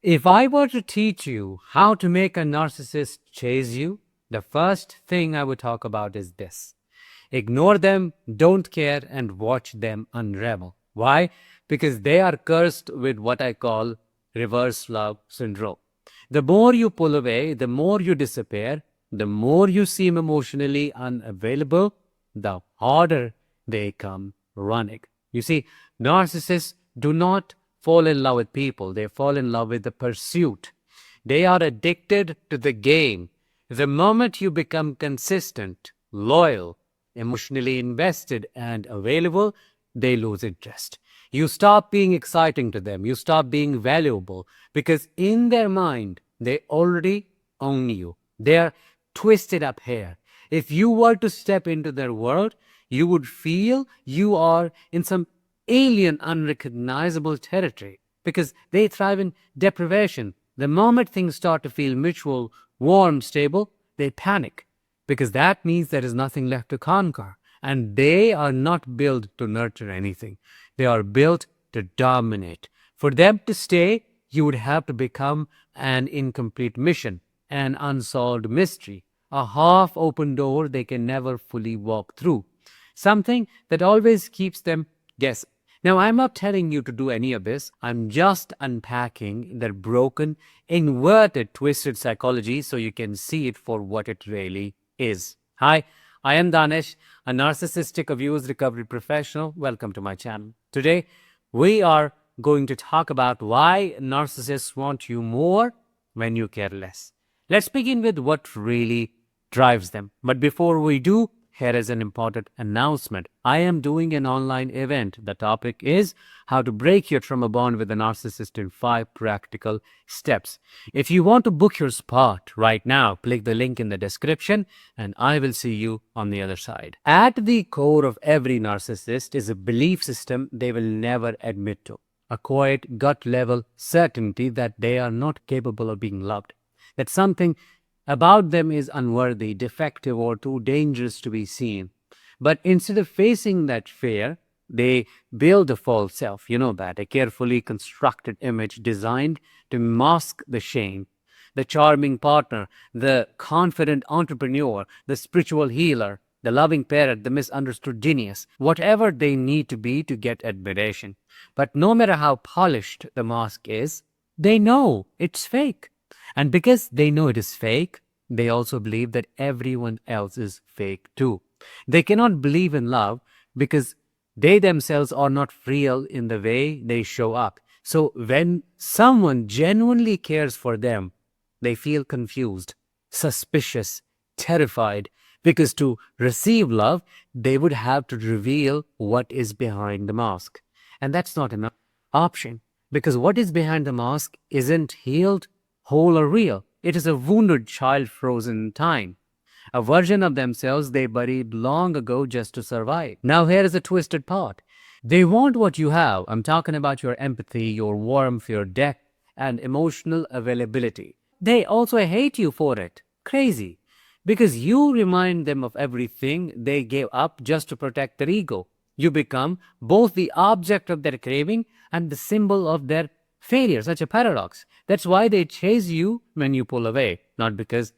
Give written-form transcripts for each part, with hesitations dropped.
If I were to teach you how to make a narcissist chase you, the first thing I would talk about is this. Ignore them, don't care, and watch them unravel. Why? Because they are cursed with what I call reverse love syndrome. The more you pull away, the more you disappear, the more you seem emotionally unavailable, the harder they come running. You see, narcissists do not fall in love with people, they fall in love with the pursuit. They are addicted to the game. The moment you become consistent, loyal, emotionally invested, and available, they lose interest. You stop being exciting to them. You stop being valuable because in their mind, they already own you. They are twisted up here. If you were to step into their world, you would feel you are in some alien, unrecognizable territory because they thrive in deprivation. The moment things start to feel mutual, warm, stable, they panic because that means there is nothing left to conquer. And they are not built to nurture anything. They are built to dominate. For them to stay, you would have to become an incomplete mission, an unsolved mystery, a half-open door they can never fully walk through, something that always keeps them guessing. Now, I'm not telling you to do any of this. I'm just unpacking their broken, inverted, twisted psychology so you can see it for what it really is. Hi, I am Danish, a narcissistic abuse recovery professional. Welcome to my channel. Today, we are going to talk about why narcissists want you more when you care less. Let's begin with what really drives them. But before we do, here is an important announcement. I am doing an online event. The topic is how to break your trauma bond with a narcissist in 5 practical steps. If you want to book your spot right now, click the link in the description and I will see you on the other side. At the core of every narcissist is a belief system they will never admit to. A quiet gut level certainty that they are not capable of being loved. That something about them is unworthy, defective, or too dangerous to be seen. But instead of facing that fear, they build a false self. You know that, a carefully constructed image designed to mask the shame. The charming partner, the confident entrepreneur, the spiritual healer, the loving parent, the misunderstood genius, whatever they need to be to get admiration. But no matter how polished the mask is, they know it's fake. And because they know it is fake, they also believe that everyone else is fake too. They cannot believe in love because they themselves are not real in the way they show up. So when someone genuinely cares for them, they feel confused, suspicious, terrified, because to receive love, they would have to reveal what is behind the mask. And that's not an option because what is behind the mask isn't healed, whole, or real. It is a wounded child frozen in time, a version of themselves they buried long ago just to survive. Now here is the twisted part. They want what you have. I'm talking about your empathy, your warmth, your depth, and emotional availability. They also hate you for it. Crazy. Because you remind them of everything they gave up just to protect their ego. You become both the object of their craving and the symbol of their failure. Such a paradox. That's why they chase you when you pull away. Not because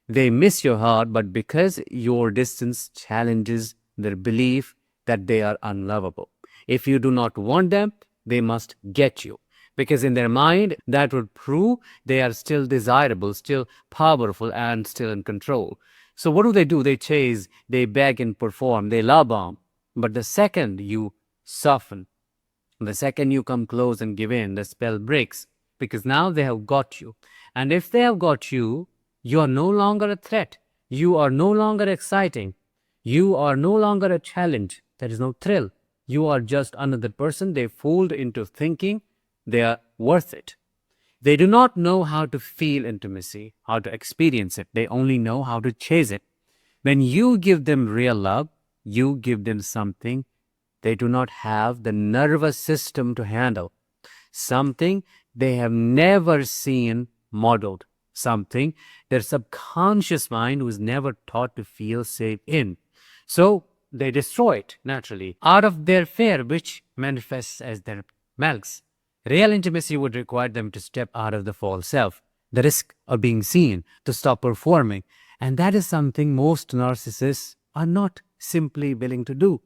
they miss your heart, but because your distance challenges their belief that they are unlovable. If you do not want them, they must get you. Because in their mind, that would prove they are still desirable, still powerful, and still in control. So what do? They chase, they beg and perform, they love bomb. But the second you soften, the second you come close and give in, the spell breaks. Because now they have got you. And if they have got you, you are no longer a threat. You are no longer exciting. You are no longer a challenge. There is no thrill. You are just another person they fooled into thinking they are worth it. They do not know how to feel intimacy, how to experience it. They only know how to chase it. When you give them real love, you give them something they do not have the nervous system to handle, something they have never seen modeled, something their subconscious mind was never taught to feel safe in. So they destroy it naturally out of their fear, which manifests as their malice. Real intimacy would require them to step out of the false self, the risk of being seen, to stop performing. And that is something most narcissists are not simply willing to do.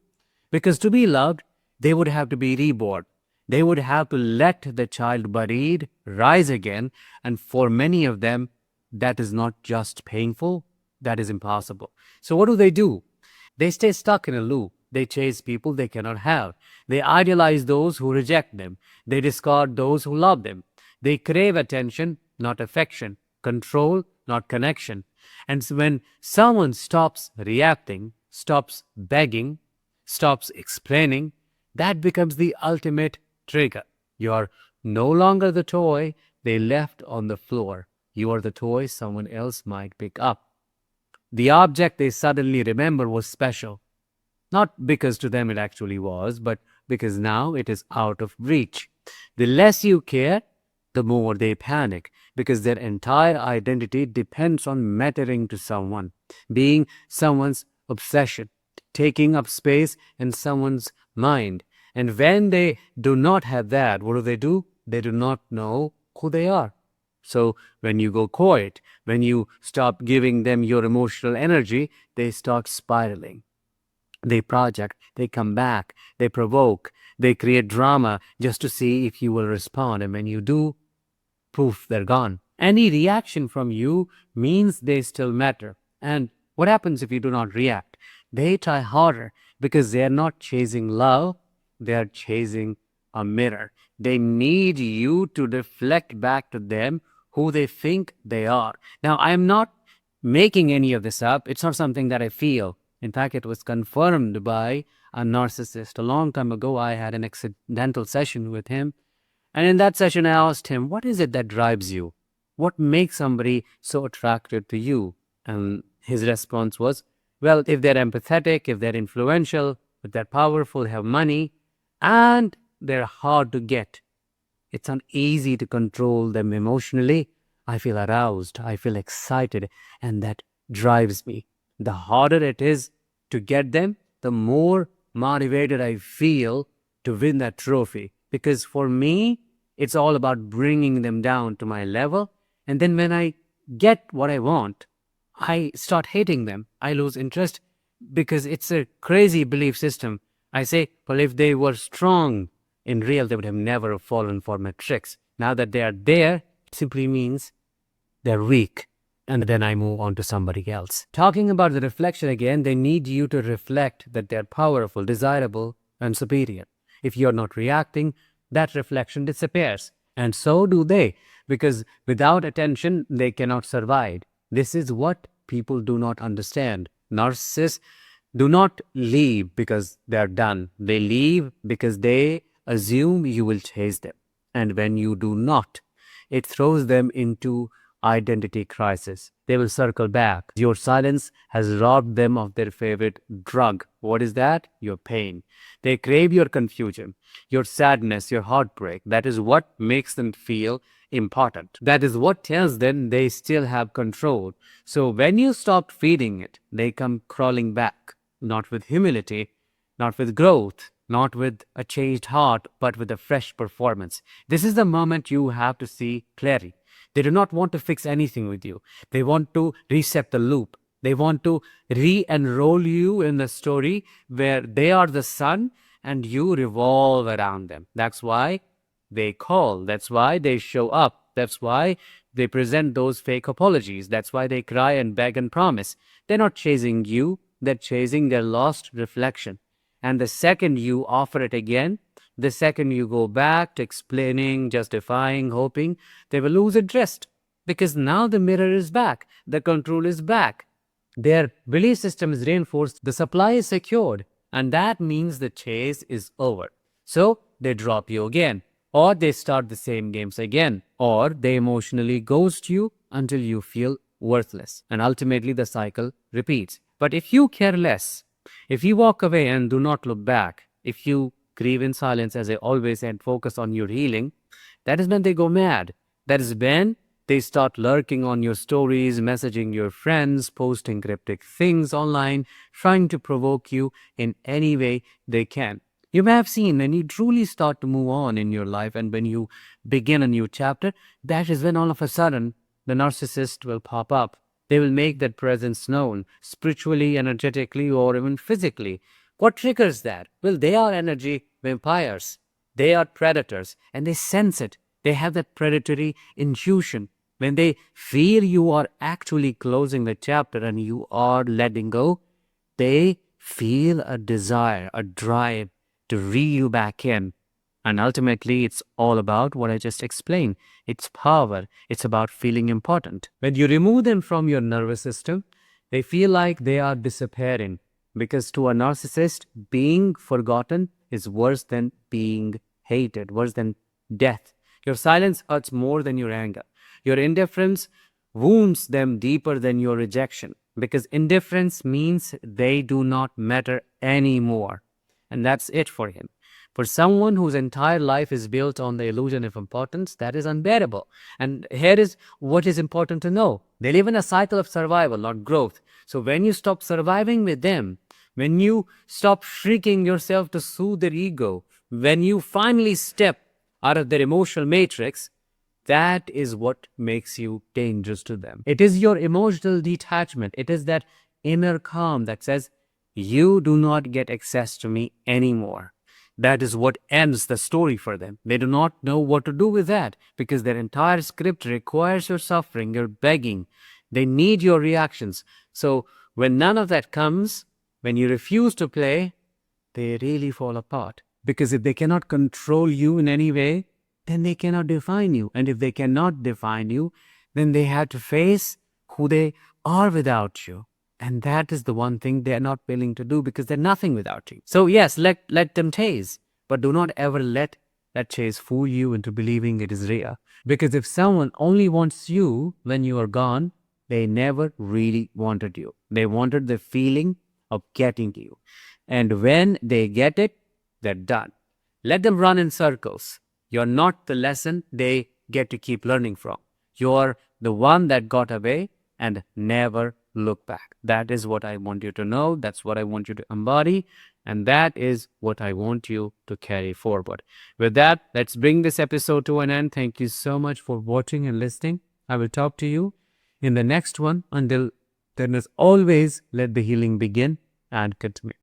Because to be loved, they would have to be reborn. They would have to let the child buried rise again. And for many of them, that is not just painful, that is impossible. So what do? They stay stuck in a loop. They chase people they cannot have. They idealize those who reject them. They discard those who love them. They crave attention, not affection, control, not connection. And so when someone stops reacting, stops begging, stops explaining, that becomes the ultimate trigger. You are no longer the toy they left on the floor. You are the toy someone else might pick up. The object they suddenly remember was special. Not because to them it actually was, but because now it is out of reach. The less you care, the more they panic, because their entire identity depends on mattering to someone, being someone's obsession, taking up space in someone's mind. And when they do not have that, what do? They do not know who they are. So when you go quiet, when you stop giving them your emotional energy, they start spiraling. They project, they come back, they provoke, they create drama just to see if you will respond. And when you do, poof, they're gone. Any reaction from you means they still matter. And what happens if you do not react? They try harder because they are not chasing love, they are chasing a mirror. They need you to reflect back to them who they think they are. Now, I am not making any of this up. It's not something that I feel. In fact, it was confirmed by a narcissist. A long time ago, I had an accidental session with him. And in that session, I asked him, what is it that drives you? What makes somebody so attracted to you? And his response was, well, if they're empathetic, if they're influential, if they're powerful, have money, and they're hard to get. It's not easy to control them emotionally. I feel aroused, I feel excited, and that drives me. The harder it is to get them, the more motivated I feel to win that trophy. Because for me, it's all about bringing them down to my level. And then when I get what I want, I start hating them. I lose interest because it's a crazy belief system. I say, well, if they were strong in real, they would have never fallen for my tricks. Now that they are there, it simply means they're weak. And then I move on to somebody else. Talking about the reflection again, they need you to reflect that they're powerful, desirable, and superior. If you're not reacting, that reflection disappears. And so do they, because without attention, they cannot survive. This is what people do not understand. Narcissists do not leave because they're done. They leave because they assume you will chase them. And when you do not, it throws them into identity crisis. They will circle back. Your silence has robbed them of their favorite drug. What is that? Your pain. They crave your confusion, your sadness, your heartbreak. That is what makes them feel important. That is what tells them they still have control. So when you stop feeding it, they come crawling back, not with humility, not with growth, not with a changed heart, but with a fresh performance. This is the moment you have to see clearly. They do not want to fix anything with you. They want to reset the loop. They want to re-enroll you in the story where they are the sun and you revolve around them. That's why they call. That's why they show up. That's why they present those fake apologies. That's why they cry and beg and promise. They're not chasing you. They're chasing their lost reflection. And the second you offer it again, the second you go back to explaining, justifying, hoping, they will lose interest. Because now the mirror is back. The control is back. Their belief system is reinforced. The supply is secured. And that means the chase is over. So they drop you again. Or they start the same games again. Or they emotionally ghost you until you feel worthless. And ultimately the cycle repeats. But if you care less, if you walk away and do not look back, if you grieve in silence, as I always say, and focus on your healing, that is when they go mad. That is when they start lurking on your stories, messaging your friends, posting cryptic things online, trying to provoke you in any way they can. You may have seen when you truly start to move on in your life and when you begin a new chapter, that is when all of a sudden the narcissist will pop up. They will make that presence known, spiritually, energetically, or even physically. What triggers that? Well, they are energy vampires. They are predators and they sense it. They have that predatory intuition. When they feel you are actually closing the chapter and you are letting go, they feel a desire, a drive to reel you back in. And ultimately, it's all about what I just explained. It's power. It's about feeling important. When you remove them from your nervous system, they feel like they are disappearing. Because to a narcissist, being forgotten is worse than being hated, worse than death. Your silence hurts more than your anger. Your indifference wounds them deeper than your rejection. Because indifference means they do not matter anymore. And that's it for him. For someone whose entire life is built on the illusion of importance, that is unbearable. And here is what is important to know. They live in a cycle of survival, not growth. So when you stop surviving with them, when you stop shrieking yourself to soothe their ego, when you finally step out of their emotional matrix, that is what makes you dangerous to them. It is your emotional detachment. It is that inner calm that says, you do not get access to me anymore. That is what ends the story for them. They do not know what to do with that because their entire script requires your suffering, your begging. They need your reactions. So when none of that comes, when you refuse to play, they really fall apart. Because if they cannot control you in any way, then they cannot define you. And if they cannot define you, then they have to face who they are without you. And that is the one thing they're not willing to do because they're nothing without you. So yes, let them chase, but do not ever let that chase fool you into believing it is real. Because if someone only wants you when you are gone, they never really wanted you. They wanted the feeling of getting you. And when they get it, they're done. Let them run in circles. You're not the lesson they get to keep learning from. You're the one that got away and never look back. That is what I want you to know. That's what I want you to embody. And that is what I want you to carry forward. With that, let's bring this episode to an end. Thank you so much for watching and listening. I will talk to you in the next one. Until then, as always, let the healing begin and continue.